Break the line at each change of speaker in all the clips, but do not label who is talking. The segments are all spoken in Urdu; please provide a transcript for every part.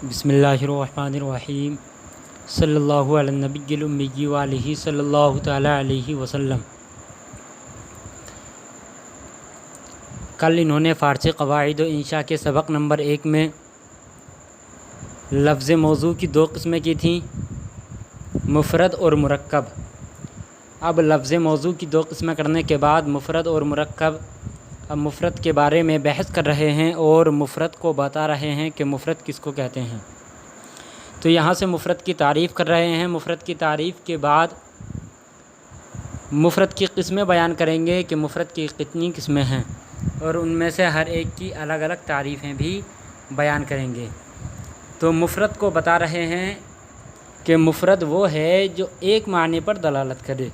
بسم اللہ الرحمن الرحیم صلی اللہ علی النبی الامی وآلہ صلی اللہ تعالیٰ علیہ وسلم۔ کل انہوں نے فارسی قواعد و انشاء کے سبق نمبر 1 میں لفظ موضوع کی 2 قسمیں کی تھیں، مفرد اور مرکب۔ اب لفظ موضوع کی 2 قسمیں کرنے کے بعد مفرد اور مرکب، اب مفرد کے بارے میں بحث کر رہے ہیں اور مفرد کو بتا رہے ہیں کہ مفرد کس کو کہتے ہیں۔ تو یہاں سے مفرد کی تعریف کر رہے ہیں۔ مفرد کی تعریف کے بعد مفرد کی قسمیں بیان کریں گے کہ مفرد کی کتنی قسمیں ہیں، اور ان میں سے ہر ایک کی الگ الگ تعریفیں بھی بیان کریں گے۔ تو مفرد کو بتا رہے ہیں کہ مفرد وہ ہے جو ایک معنی پر دلالت کرے،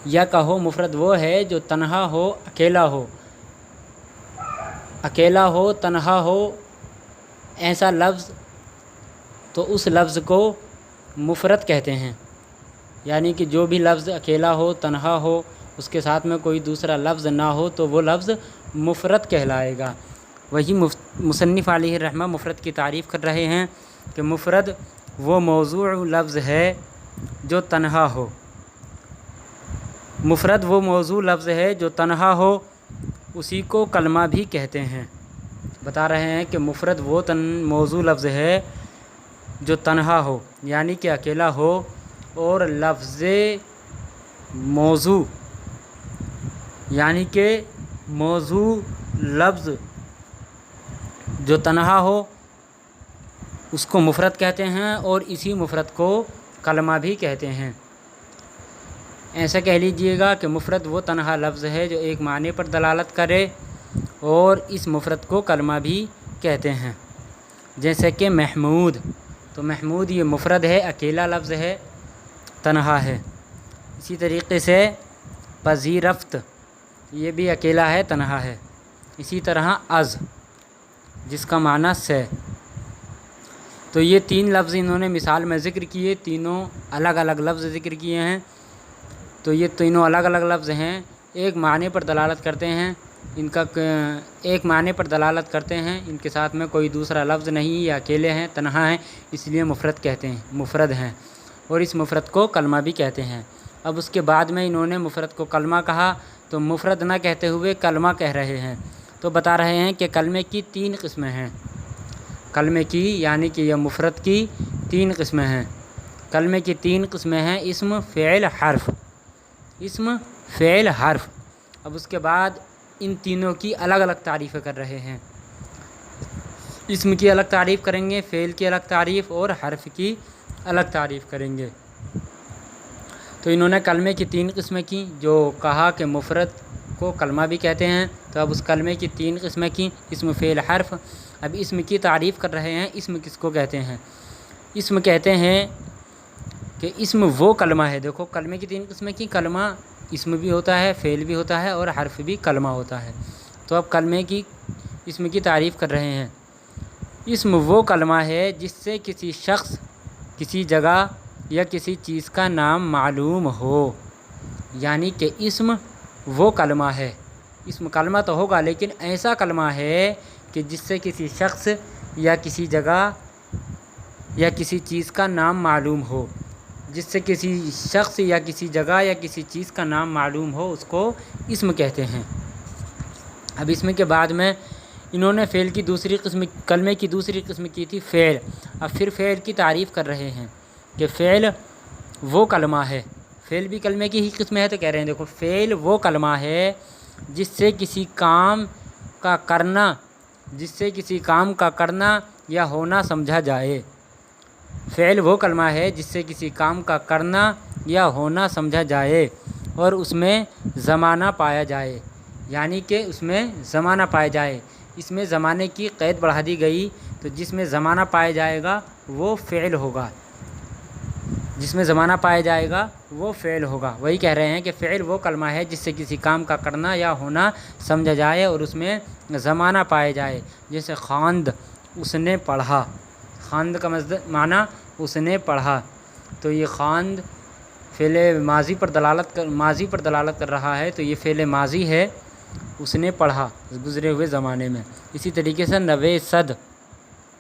یا کہو مفرد وہ ہے جو تنہا ہو، اکیلا ہو، تنہا ہو، ایسا لفظ تو اس لفظ کو مفرد کہتے ہیں۔ یعنی کہ جو بھی لفظ اکیلا ہو، تنہا ہو، اس کے ساتھ میں کوئی دوسرا لفظ نہ ہو تو وہ لفظ مفرد کہلائے گا۔ وہی مصنف علیہ الرحمہ مفرد کی تعریف کر رہے ہیں کہ مفرد وہ موضوع لفظ ہے جو تنہا ہو۔ مفرد وہ موضوع لفظ ہے جو تنہا ہو، اسی کو کلمہ بھی کہتے ہیں۔ بتا رہے ہیں کہ مفرد وہ موضوع لفظ ہے جو تنہا ہو، یعنی کہ اکیلا ہو، اور لفظ موضوع یعنی کہ موضوع لفظ جو تنہا ہو اس کو مفرد کہتے ہیں، اور اسی مفرد کو کلمہ بھی کہتے ہیں۔ ایسا کہہ لیجئے گا کہ مفرد وہ تنہا لفظ ہے جو ایک معنی پر دلالت کرے، اور اس مفرد کو کلمہ بھی کہتے ہیں۔ جیسے کہ محمود، تو محمود یہ مفرد ہے، اکیلا لفظ ہے، تنہا ہے۔ اسی طریقے سے پذیرفت، یہ بھی اکیلا ہے، تنہا ہے۔ اسی طرح از، جس کا معنی سے۔ تو یہ 3 لفظ انہوں نے مثال میں ذکر کیے، تینوں الگ الگ لفظ ذکر کیے ہیں۔ تو یہ تینوں الگ الگ لفظ ہیں، ایک معنی پر دلالت کرتے ہیں، ایک معنی پر دلالت کرتے ہیں، ان کے ساتھ میں کوئی دوسرا لفظ نہیں، یا اکیلے ہیں، تنہا ہیں، اس لیے مفرد کہتے ہیں، مفرد ہیں، اور اس مفرد کو کلمہ بھی کہتے ہیں۔ اب اس کے بعد میں انہوں نے مفرد کو کلمہ کہا، تو مفرد نہ کہتے ہوئے کلمہ کہہ رہے ہیں۔ تو بتا رہے ہیں کہ کلمے کی 3 قسمیں ہیں۔ کلمے کی یعنی کہ یہ مفرد کی 3 قسمیں ہیں۔ کلمے کی 3 قسمیں ہیں: اسم، فعل، حرف۔ اسم، فعل، حرف۔ اب اس کے بعد ان تینوں کی الگ الگ تعریفیں کر رہے ہیں۔ اسم کی الگ تعریف کریں گے، فعل کی الگ تعریف، اور حرف کی الگ تعریف کریں گے۔ تو انہوں نے کلمے کی 3 قسمیں کی، جو کہا کہ مفرد کو کلمہ بھی کہتے ہیں۔ تو اب اس کلمے کی 3 قسمیں کی، اسم، فعل، حرف۔ اب اسم کی تعریف کر رہے ہیں۔ اسم کس کو کہتے ہیں؟ اسم کہتے ہیں کہ اسم وہ کلمہ ہے، دیکھو کلمے کی 3 قسمیں کی، کلمہ اسم بھی ہوتا ہے، فعل بھی ہوتا ہے، اور حرف بھی کلمہ ہوتا ہے۔ تو اب اسم کی تعریف کر رہے ہیں۔ اسم وہ کلمہ ہے جس سے کسی شخص، کسی جگہ یا کسی چیز کا نام معلوم ہو۔ یعنی کہ اسم وہ کلمہ ہے، اسم کلمہ تو ہوگا لیکن ایسا کلمہ ہے کہ جس سے کسی شخص یا کسی جگہ یا کسی چیز کا نام معلوم ہو۔ جس سے کسی شخص یا کسی جگہ یا کسی چیز کا نام معلوم ہو، اس کو اسم کہتے ہیں۔ اب اسم کے بعد میں انہوں نے فعل کی کلمے کی دوسری قسم کی تھی، فعل۔ اب پھر فعل کی تعریف کر رہے ہیں کہ فعل وہ کلمہ ہے، فعل بھی کلمے کی ہی قسم ہے، تو کہہ رہے ہیں دیکھو فعل وہ کلمہ ہے جس سے کسی کام کا کرنا یا ہونا سمجھا جائے۔ فعل وہ کلمہ ہے جس سے کسی کام کا کرنا یا ہونا سمجھا جائے، اور اس میں زمانہ پایا جائے۔ یعنی کہ اس میں زمانہ پایا جائے، اس میں زمانے کی قید بڑھا دی گئی، تو جس میں زمانہ پایا جائے گا وہ فعل ہوگا، جس میں زمانہ پایا جائے گا وہ فعل ہوگا۔ وہی کہہ رہے ہیں کہ فعل وہ کلمہ ہے جس سے کسی کام کا کرنا یا ہونا سمجھا جائے، اور اس میں زمانہ پایا جائے۔ جیسے خواند، اس نے پڑھا، خواند کا معنی اس نے پڑھا۔ تو یہ خواند فعل ماضی پر دلالت کر رہا ہے، تو یہ فعل ماضی ہے، اس نے پڑھا گزرے ہوئے زمانے میں۔ اسی طریقے سے نویسد،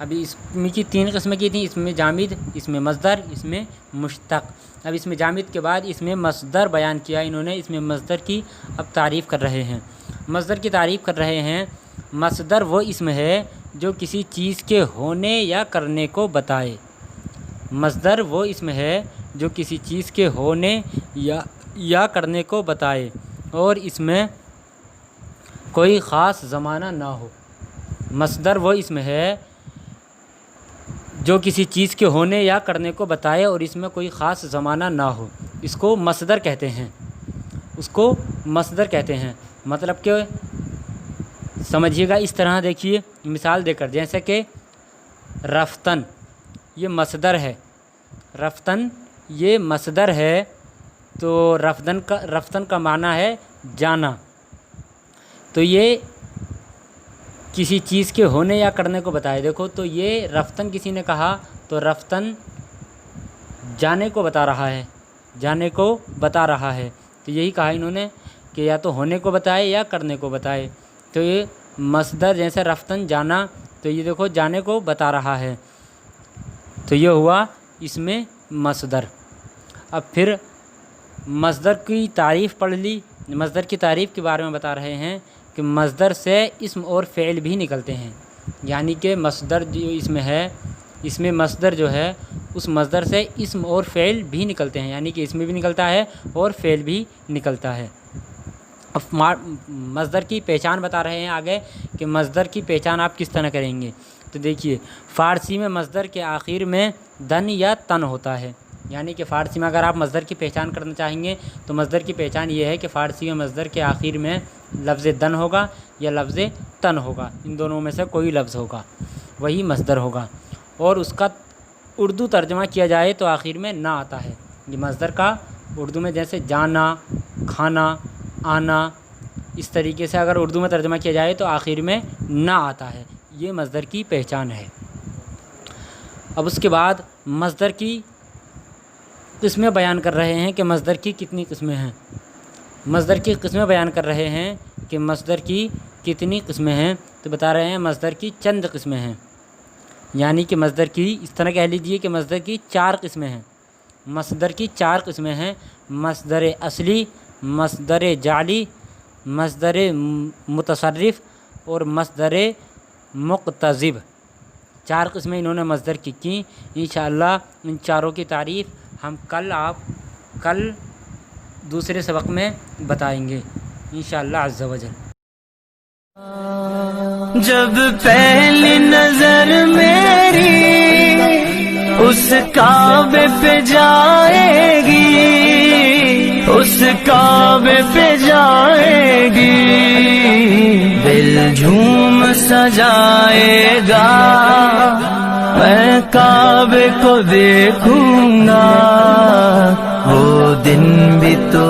ابھی اسم کی 3 قسمیں کی تھیں، اسم جامد، اسم مصدر، اسم مشتق۔ اب اسم جامد کے بعد اسم مصدر بیان کیا انہوں نے۔ اسم مصدر کی اب تعریف کر رہے ہیں، مصدر کی تعریف کر رہے ہیں۔ مصدر وہ اسم ہے جو کسی چیز کے ہونے یا کرنے کو بتائے۔ مصدر وہ اسم ہے جو کسی چیز کے ہونے یا کرنے کو بتائے اور اس میں کوئی خاص زمانہ نہ ہو۔ مصدر وہ اسم ہے جو کسی چیز کے ہونے یا کرنے کو بتائے اور اس میں کوئی خاص زمانہ نہ ہو، اس کو مصدر کہتے ہیں، اس کو مصدر کہتے ہیں۔ مطلب کہ سمجھیے گا اس طرح، دیکھیے مثال دے کر، جیسے کہ رفتن یہ مصدر ہے، رفتن یہ مصدر ہے، تو رفتن کا معنی ہے جانا، تو یہ کسی چیز کے ہونے یا کرنے کو بتائے۔ دیکھو تو یہ رفتن کسی نے کہا تو رفتن جانے کو بتا رہا ہے، جانے کو بتا رہا ہے، تو یہی کہا انہوں نے کہ یا تو ہونے کو بتائے یا کرنے کو بتائے۔ تو یہ مصدر جیسے رفتن جانا، تو یہ دیکھو جانے کو بتا رہا ہے، تو یہ ہوا اس میں مصدر۔ اب پھر مصدر کی تعریف پڑھ لی، مصدر کی تعریف کے بارے میں بتا رہے ہیں کہ مصدر سے اسم اور فعل بھی نکلتے ہیں، یعنی کہ مصدر جو اسم ہے، اس میں مصدر جو ہے اس مصدر سے اسم اور فعل بھی نکلتے ہیں، یعنی کہ اسم بھی نکلتا ہے اور فعل بھی نکلتا ہے۔ اب مصدر کی پہچان بتا رہے ہیں آگے کہ مصدر کی پہچان آپ کس طرح کریں گے۔ تو دیکھیے فارسی میں مصدر کے آخر میں دن یا تن ہوتا ہے، یعنی کہ فارسی میں اگر آپ مصدر کی پہچان کرنا چاہیں گے تو مصدر کی پہچان یہ ہے کہ فارسی میں مصدر کے آخر میں لفظ دن ہوگا یا لفظ تن ہوگا، ان دونوں میں سے کوئی لفظ ہوگا، وہی مصدر ہوگا، اور اس کا اردو ترجمہ کیا جائے تو آخر میں نہ آتا ہے۔ یہ مصدر کا اردو میں جیسے جانا، کھانا، آنا، اس طریقے سے اگر اردو میں ترجمہ کیا جائے تو آخر میں نہ آتا ہے، یہ مصدر کی پہچان ہے۔ اب اس کے بعد مصدر کی قسمیں بیان کر رہے ہیں کہ مصدر کی کتنی قسمیں ہیں، مصدر کی قسمیں بیان کر رہے ہیں کہ مصدر کی کتنی قسمیں ہیں، تو بتا رہے ہیں مصدر کی چند قسمیں ہیں، یعنی کہ مصدر کی اس طرح کہہ لیجئے کہ مصدر کی 4 قسمیں ہیں، مصدر کی 4 قسمیں ہیں، مصدر اصلی، مصدر جعلی، مصدر متصرف اور مصدر مقتضب۔ 4 قسمیں انہوں نے مصدر کی انشاءاللہ ان چاروں کی تعریف ہم کل دوسرے سبق میں بتائیں گے انشاءاللہ عز و جل۔
جب پہلی نظر میری اس کعبے پہ جائے گی، اس کعبے پہ جائے گی، دل جھوم سجائے گا، میں کعبے کو دیکھوں گا، وہ دن بھی تو